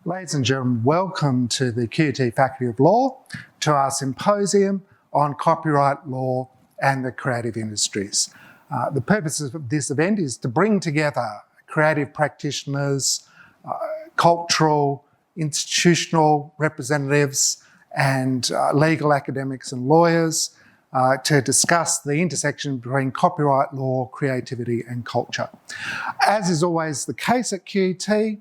Ladies and gentlemen, welcome to the QUT Faculty of Law, to our symposium on copyright law and the creative industries. The purpose of this event is to bring together creative practitioners, cultural, institutional representatives, and legal academics and lawyers to discuss the intersection between copyright law, creativity and culture. As is always the case at QUT,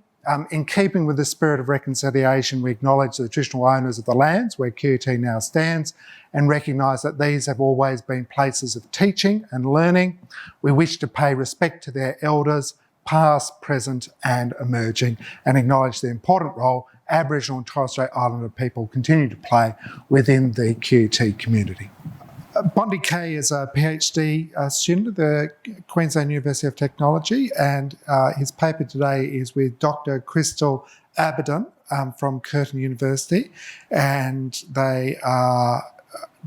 in keeping with the spirit of reconciliation, we acknowledge the traditional owners of the lands where QUT now stands and recognise that these have always been places of teaching and learning. We wish to pay respect to their elders, past, present and emerging, and acknowledge the important role Aboriginal and Torres Strait Islander people continue to play within the QUT community. Bondi Kay is a PhD student at the Queensland University of Technology, and his paper today is with Dr. Crystal Abaddon from Curtin University, and they are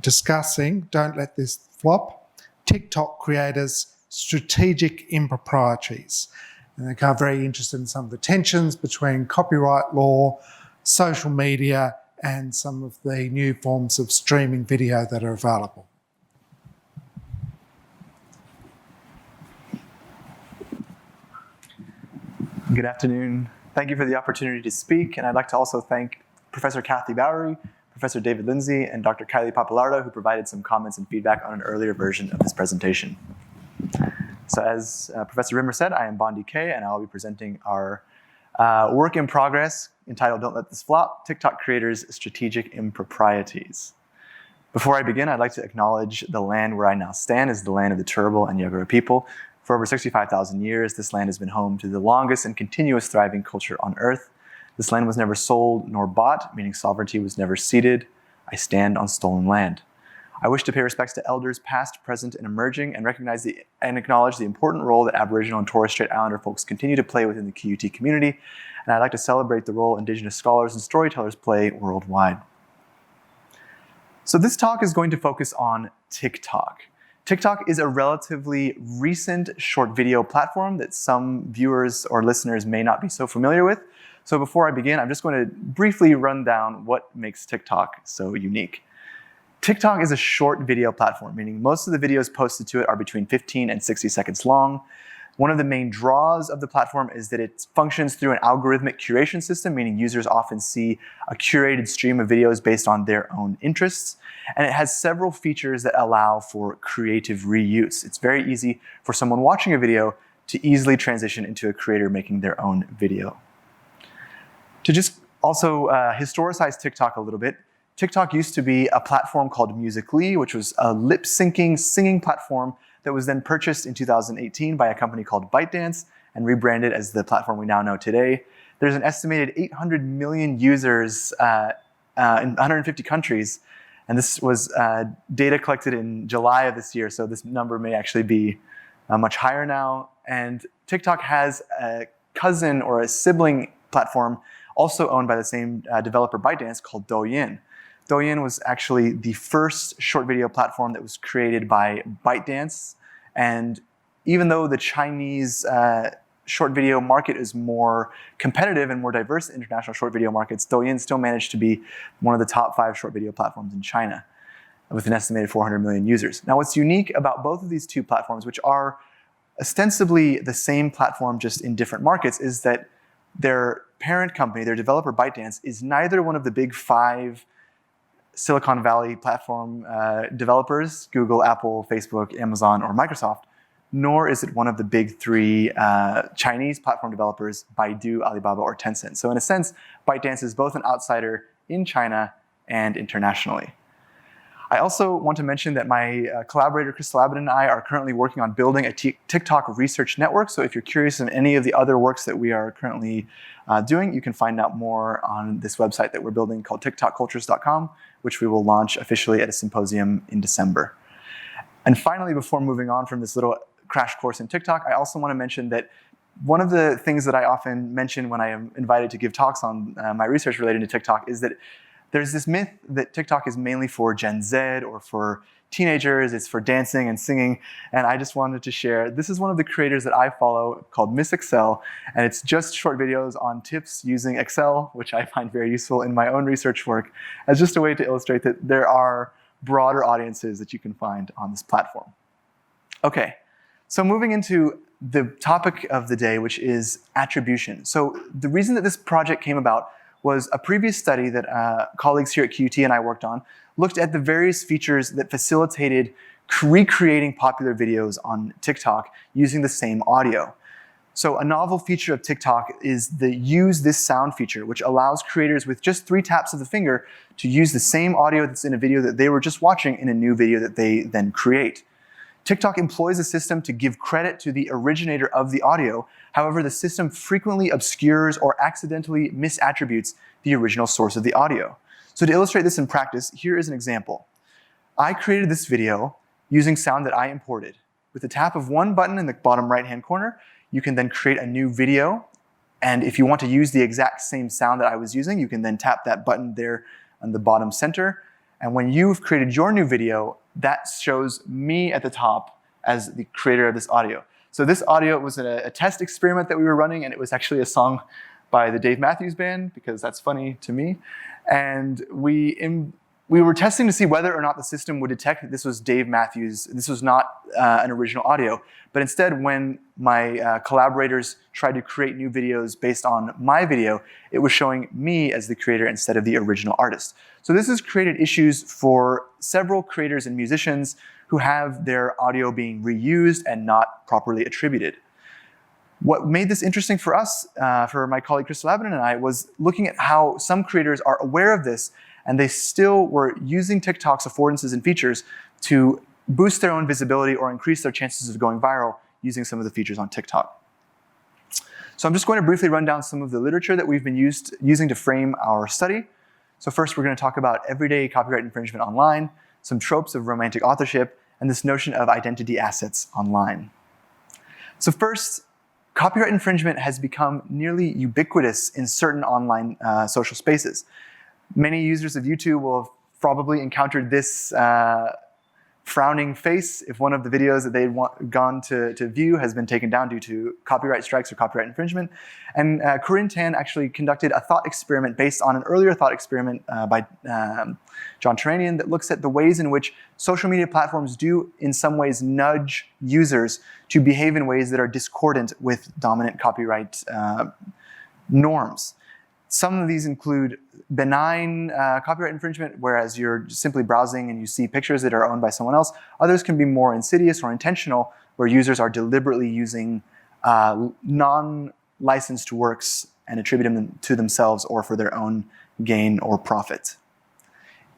discussing Don't Let This Flop, TikTok creators' strategic improprieties. And they're kind of very interested in some of the tensions between copyright law, social media, and some of the new forms of streaming video that are available. Good afternoon. Thank you for the opportunity to speak, and I'd like to also thank Professor Kathy Bowery, Professor David Lindsay, and Dr. Kylie Papalardo, who provided some comments and feedback on an earlier version of this presentation. So as Professor Rimmer said, I am Bondi Kay, and I'll be presenting our work in progress entitled Don't Let This Flop, TikTok Creators' Strategic Improprieties. Before I begin, I'd like to acknowledge the land where I now stand is the land of the Turrbal and Yagara people. For over 65,000 years, this land has been home to the longest and continuous thriving culture on Earth. This land was never sold nor bought, meaning sovereignty was never ceded. I stand on stolen land. I wish to pay respects to elders past, present, and emerging, and recognize and acknowledge the important role that Aboriginal and Torres Strait Islander folks continue to play within the QUT community, and I'd like to celebrate the role Indigenous scholars and storytellers play worldwide. So this talk is going to focus on TikTok. TikTok is a relatively recent short video platform that some viewers or listeners may not be so familiar with. So before I begin, I'm just going to briefly run down what makes TikTok so unique. TikTok is a short video platform, meaning most of the videos posted to it are between 15 and 60 seconds long. One of the main draws of the platform is that it functions through an algorithmic curation system, meaning users often see a curated stream of videos based on their own interests. And it has several features that allow for creative reuse. It's very easy for someone watching a video to easily transition into a creator making their own video. To just also historicize TikTok a little bit, TikTok used to be a platform called Musical.ly, which was a lip-syncing singing platform that was then purchased in 2018 by a company called ByteDance and rebranded as the platform we now know today. There's an estimated 800 million users in 150 countries, and this was data collected in July of this year, so this number may actually be much higher now. And TikTok has a cousin or a sibling platform also owned by the same developer ByteDance called Douyin. Douyin was actually the first short video platform that was created by ByteDance, and even though the Chinese short video market is more competitive and more diverse than international short video markets, Douyin still managed to be one of the top 5 short video platforms in China with an estimated 400 million users. Now what's unique about both of these two platforms, which are ostensibly the same platform just in different markets, is that their parent company, their developer ByteDance, is neither one of the big 5 Silicon Valley platform developers, Google, Apple, Facebook, Amazon, or Microsoft, nor is it one of the big 3 Chinese platform developers, Baidu, Alibaba, or Tencent. So in a sense, ByteDance is both an outsider in China and internationally. I also want to mention that my collaborator, Crystal Abaddon, and I are currently working on building a TikTok research network. So if you're curious in any of the other works that we are currently doing, you can find out more on this website that we're building called TikTokcultures.com, which we will launch officially at a symposium in December. And finally, before moving on from this little crash course in TikTok, I also want to mention that one of the things that I often mention when I am invited to give talks on my research related to TikTok is that there's this myth that TikTok is mainly for Gen Z or for teenagers, it's for dancing and singing, and I just wanted to share. This is one of the creators that I follow called Miss Excel, and it's just short videos on tips using Excel, which I find very useful in my own research work, as just a way to illustrate that there are broader audiences that you can find on this platform. Okay, so moving into the topic of the day, which is attribution. So the reason that this project came about was a previous study that colleagues here at QUT and I worked on, looked at the various features that facilitated recreating popular videos on TikTok using the same audio. So a novel feature of TikTok is the use this sound feature, which allows creators with just 3 taps of the finger to use the same audio that's in a video that they were just watching in a new video that they then create. TikTok employs a system to give credit to the originator of the audio. However, the system frequently obscures or accidentally misattributes the original source of the audio. So to illustrate this in practice, here is an example. I created this video using sound that I imported. With the tap of one button in the bottom right-hand corner, you can then create a new video. And if you want to use the exact same sound that I was using, you can then tap that button there on the bottom center. And when you've created your new video, that shows me at the top as the creator of this audio. So this audio was a test experiment that we were running, and it was actually a song by the Dave Matthews Band, because that's funny to me. And we were testing to see whether or not the system would detect that this was Dave Matthews. This was not an original audio. But instead, when my collaborators tried to create new videos based on my video, it was showing me as the creator instead of the original artist. So this has created issues for several creators and musicians who have their audio being reused and not properly attributed. What made this interesting for us, for my colleague Crystal Abbott and I, was looking at how some creators are aware of this and they still were using TikTok's affordances and features to boost their own visibility or increase their chances of going viral using some of the features on TikTok. So I'm just going to briefly run down some of the literature that we've been using to frame our study. So first, we're going to talk about everyday copyright infringement online, some tropes of romantic authorship, and this notion of identity assets online. So first, copyright infringement has become nearly ubiquitous in certain online social spaces. Many users of YouTube will have probably encountered this frowning face if one of the videos that they'd gone to view has been taken down due to copyright strikes or copyright infringement. And Corinne Tan actually conducted a thought experiment based on an earlier thought experiment by John Turanian that looks at the ways in which social media platforms do in some ways nudge users to behave in ways that are discordant with dominant copyright norms. Some of these include benign copyright infringement, whereas you're simply browsing and you see pictures that are owned by someone else. Others can be more insidious or intentional, where users are deliberately using non-licensed works and attributing them to themselves or for their own gain or profit.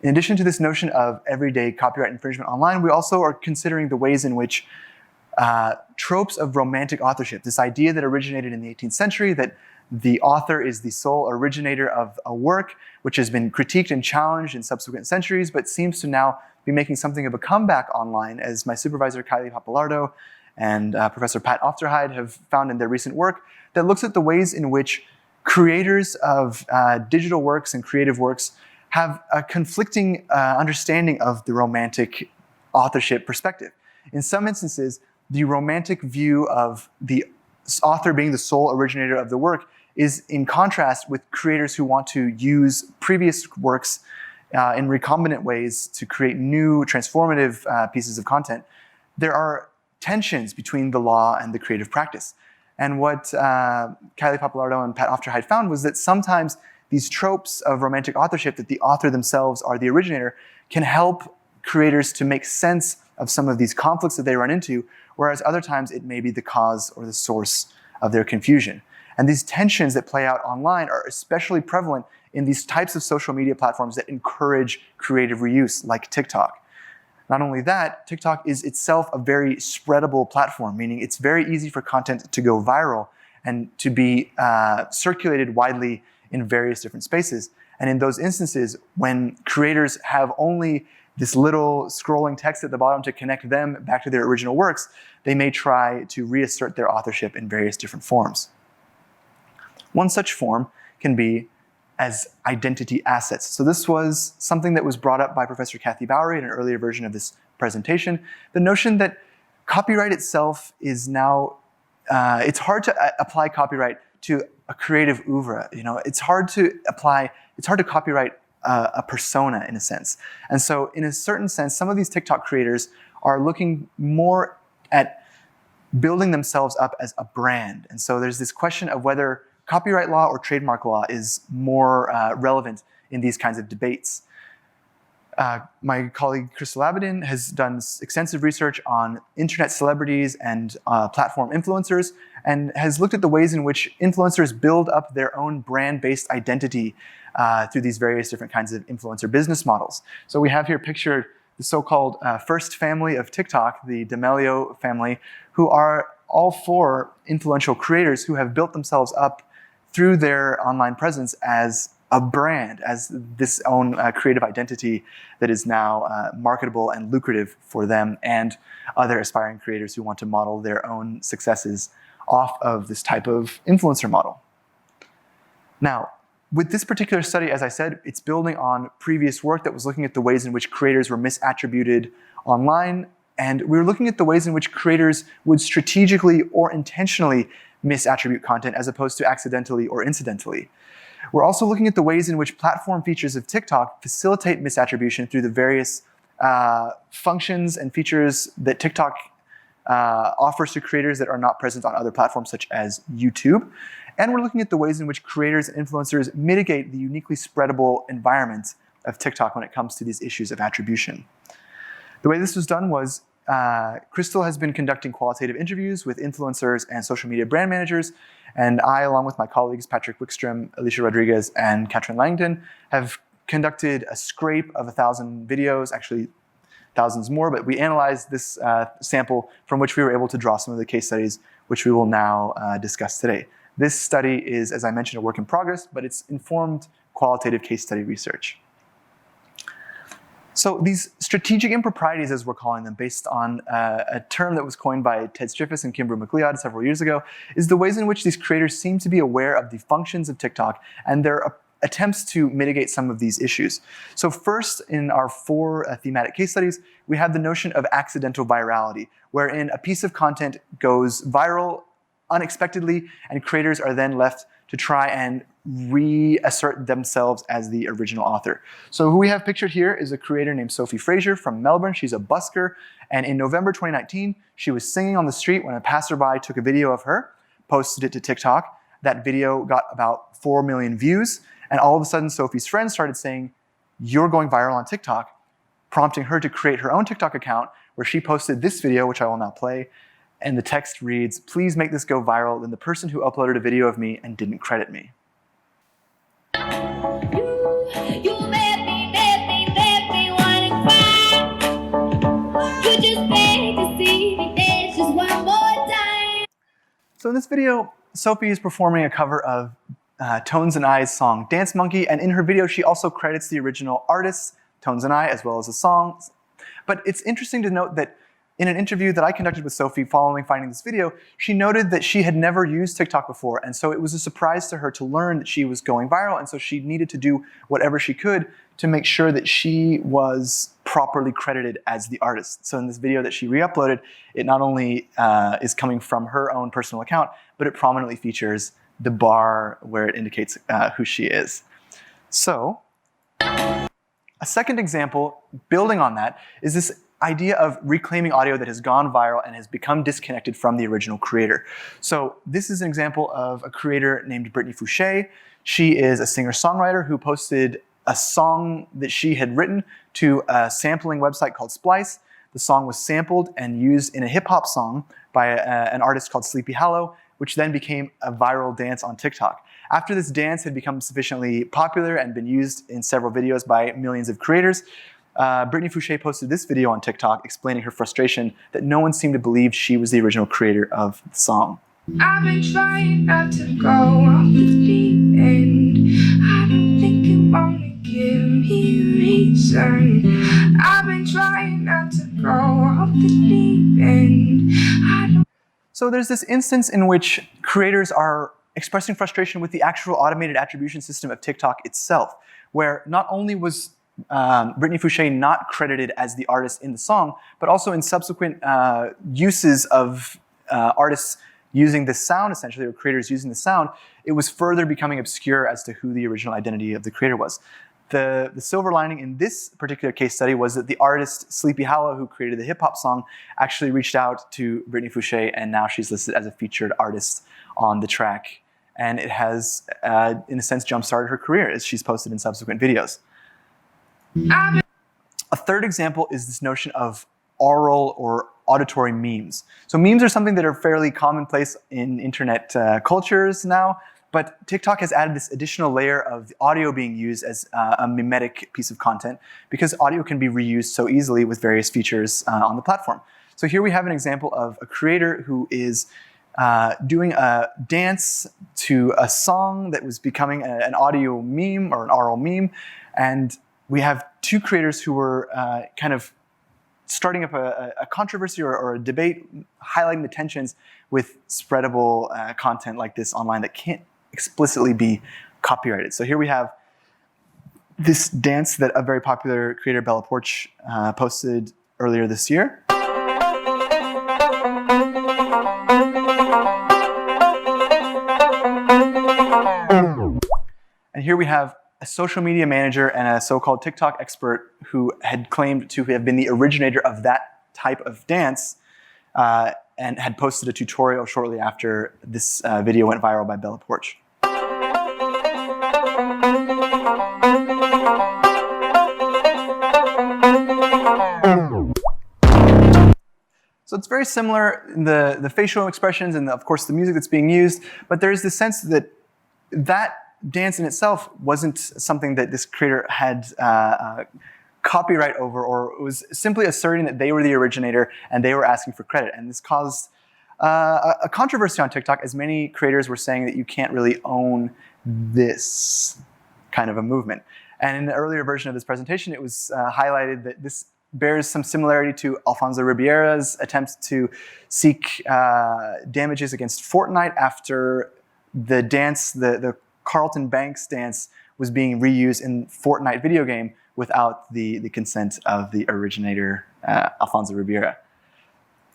In addition to this notion of everyday copyright infringement online, we also are considering the ways in which tropes of romantic authorship, this idea that originated in the 18th century that the author is the sole originator of a work, which has been critiqued and challenged in subsequent centuries, but seems to now be making something of a comeback online, as my supervisor Kylie Papalardo and Professor Pat Ofterheide have found in their recent work that looks at the ways in which creators of digital works and creative works have a conflicting understanding of the romantic authorship perspective. In some instances, the romantic view of the author being the sole originator of the work is in contrast with creators who want to use previous works in recombinant ways to create new transformative pieces of content. There are tensions between the law and the creative practice. And what Kylie Papalardo and Pat Ofterheide found was that sometimes these tropes of romantic authorship, that the author themselves are the originator, can help creators to make sense of some of these conflicts that they run into, whereas other times it may be the cause or the source of their confusion. And these tensions that play out online are especially prevalent in these types of social media platforms that encourage creative reuse, like TikTok. Not only that, TikTok is itself a very spreadable platform, meaning it's very easy for content to go viral and to be circulated widely in various different spaces. And in those instances, when creators have only this little scrolling text at the bottom to connect them back to their original works, they may try to reassert their authorship in various different forms. One such form can be as identity assets. So this was something that was brought up by Professor Kathy Bowery in an earlier version of this presentation, the notion that copyright itself is now, it's hard to apply copyright to a creative oeuvre. It's hard to copyright a persona in a sense. And so in a certain sense, some of these TikTok creators are looking more at building themselves up as a brand. And so there's this question of whether copyright law or trademark law is more relevant in these kinds of debates. My colleague Crystal Abedin has done extensive research on internet celebrities and platform influencers, and has looked at the ways in which influencers build up their own brand-based identity through these various different kinds of influencer business models. So we have here pictured the so-called first family of TikTok, the D'Amelio family, who are all four influential creators who have built themselves up through their online presence as a brand, as this own creative identity that is now marketable and lucrative for them and other aspiring creators who want to model their own successes off of this type of influencer model. Now, with this particular study, as I said, it's building on previous work that was looking at the ways in which creators were misattributed online, and we were looking at the ways in which creators would strategically or intentionally misattribute content as opposed to accidentally or incidentally. We're also looking at the ways in which platform features of TikTok facilitate misattribution through the various functions and features that TikTok offers to creators that are not present on other platforms such as YouTube. And we're looking at the ways in which creators and influencers mitigate the uniquely spreadable environment of TikTok when it comes to these issues of attribution. The way this was done was Crystal has been conducting qualitative interviews with influencers and social media brand managers, and I, along with my colleagues Patrick Wickstrom, Alicia Rodriguez, and Katrin Langdon, have conducted a scrape of 1,000 videos, actually thousands more, but we analyzed this sample from which we were able to draw some of the case studies, which we will now discuss today. This study is, as I mentioned, a work in progress, but it's informed qualitative case study research. So these strategic improprieties, as we're calling them, based on a term that was coined by Ted Striffas and Kimbru McLeod several years ago, is the ways in which these creators seem to be aware of the functions of TikTok and their attempts to mitigate some of these issues. So first, in our four thematic case studies, we have the notion of accidental virality, wherein a piece of content goes viral unexpectedly, and creators are then left to try and reassert themselves as the original author. So who we have pictured here is a creator named Sophie Fraser from Melbourne. She's a busker, and in November 2019, she was singing on the street when a passerby took a video of her, posted it to TikTok. That video got about 4 million views, and all of a sudden Sophie's friends started saying, "You're going viral on TikTok," prompting her to create her own TikTok account where she posted this video, which I will now play. And the text reads, "Please make this go viral than the person who uploaded a video of me and didn't credit me." You let me wanna cry. You just beg to see me dance just one more time. So in this video, Sophie is performing a cover of Tones and I's song Dance Monkey, and in her video she also credits the original artists, Tones and I, as well as the song. But it's interesting to note that in an interview that I conducted with Sophie following finding this video, she noted that she had never used TikTok before, and so it was a surprise to her to learn that she was going viral, and so she needed to do whatever she could to make sure that she was properly credited as the artist. So in this video that she re-uploaded, it not only is coming from her own personal account, but it prominently features the bar where it indicates who she is. So, a second example, building on that, is this idea of reclaiming audio that has gone viral and has become disconnected from the original creator. So this is an example of a creator named Brittany Fouché. She is a singer-songwriter who posted a song that she had written to a sampling website called Splice. The song was sampled and used in a hip-hop song by an artist called Sleepy Hallow, which then became a viral dance on TikTok. After this dance had become sufficiently popular and been used in several videos by millions of creators, Brittany Fouché posted this video on TikTok explaining her frustration that no one seemed to believe she was the original creator of the song. I've been trying not to go off the deep end. I don't think you wanna give me a reason. I've been trying not to go off the deep end. So there's this instance in which creators are expressing frustration with the actual automated attribution system of TikTok itself, where not only was Brittany Fouché not credited as the artist in the song, but also in subsequent uses of artists using the sound, essentially, or creators using the sound, it was further becoming obscure as to who the original identity of the creator was. The silver lining in this particular case study was that the artist Sleepy Hollow, who created the hip-hop song, actually reached out to Brittany Fouché, and now she's listed as a featured artist on the track. And it has, in a sense, jump-started her career, as she's posted in subsequent videos. A third example is this notion of oral or auditory memes. So memes are something that are fairly commonplace in internet cultures now, but TikTok has added this additional layer of audio being used as a mimetic piece of content, because audio can be reused so easily with various features on the platform. So here we have an example of a creator who is doing a dance to a song that was becoming an audio meme or an oral meme, and we have two creators who were kind of starting up a controversy or a debate, highlighting the tensions with spreadable content like this online that can't explicitly be copyrighted. So here we have this dance that a very popular creator, Bella Porch, posted earlier this year. And here we have a social media manager and a so-called TikTok expert who had claimed to have been the originator of that type of dance and had posted a tutorial shortly after this video went viral by Bella Porch. So it's very similar in the facial expressions and of course the music that's being used, but there's this sense that that dance in itself wasn't something that this creator had copyright over, or it was simply asserting that they were the originator and they were asking for credit. And this caused a controversy on TikTok, as many creators were saying that you can't really own this kind of a movement. And in the earlier version of this presentation, it was highlighted that this bears some similarity to Alfonso Ribeira's attempts to seek damages against Fortnite after the dance, the Carlton Banks dance, was being reused in Fortnite video game without the consent of the originator, Alfonso Ribeira.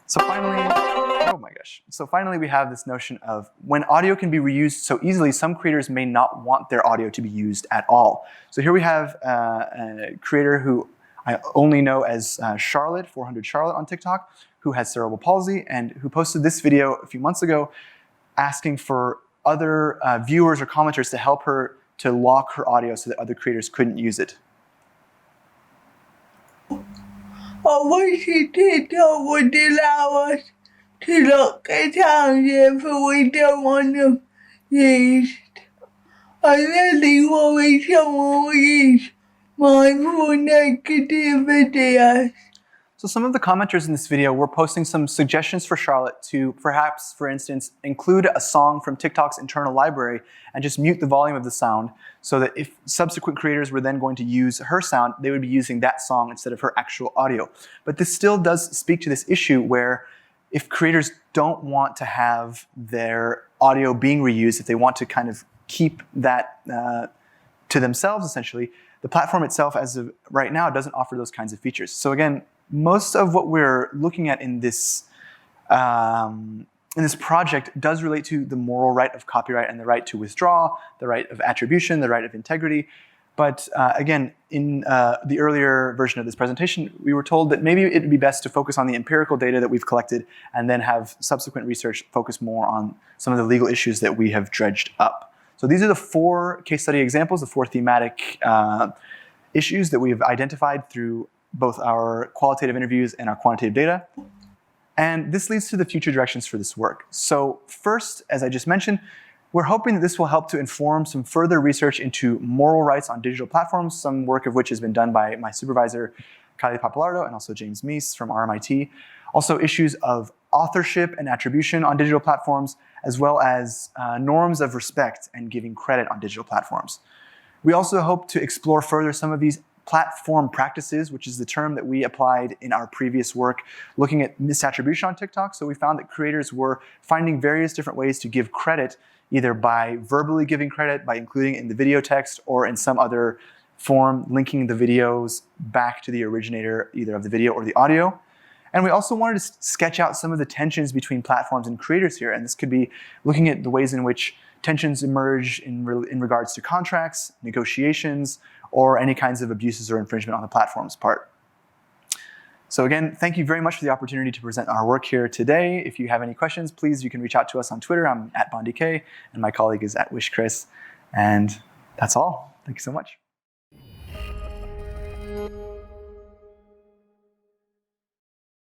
So finally, we have this notion of when audio can be reused so easily, some creators may not want their audio to be used at all. So here we have a creator who I only know as Charlotte, 400 Charlotte on TikTok, who has cerebral palsy and who posted this video a few months ago asking for other viewers or commenters to help her to lock her audio so that other creators couldn't use it. I wish TikTok would allow us to lock accounts if we don't want them used. I really worry someone will use mine for negative videos. So some of the commenters in this video were posting some suggestions for Charlotte to perhaps, for instance, include a song from TikTok's internal library and just mute the volume of the sound so that if subsequent creators were then going to use her sound, they would be using that song instead of her actual audio. But this still does speak to this issue where if creators don't want to have their audio being reused, if they want to kind of keep that to themselves, essentially, the platform itself, as of right now, doesn't offer those kinds of features. So again, most of what we're looking at in this project does relate to the moral right of copyright and the right to withdraw, the right of attribution, the right of integrity. But again, in the earlier version of this presentation, we were told that maybe it would be best to focus on the empirical data that we've collected and then have subsequent research focus more on some of the legal issues that we have dredged up. So these are the 4 case study examples, the 4 thematic issues that we've identified through both our qualitative interviews and our quantitative data. And this leads to the future directions for this work. So first, as I just mentioned, we're hoping that this will help to inform some further research into moral rights on digital platforms, some work of which has been done by my supervisor, Kylie Papalardo, and also James Meese from RMIT. Also issues of authorship and attribution on digital platforms, as well as norms of respect and giving credit on digital platforms. We also hope to explore further some of these platform practices, which is the term that we applied in our previous work looking at misattribution on TikTok. So we found that creators were finding various different ways to give credit, either by verbally giving credit, by including it in the video text, or in some other form, linking the videos back to the originator, either of the video or the audio. And we also wanted to sketch out some of the tensions between platforms and creators here. And this could be looking at the ways in which tensions emerge in regards to contracts, negotiations, or any kinds of abuses or infringement on the platform's part. So again, thank you very much for the opportunity to present our work here today. If you have any questions, please, you can reach out to us on Twitter. I'm @BondyK, and my colleague is @WishChris. And that's all. Thank you so much.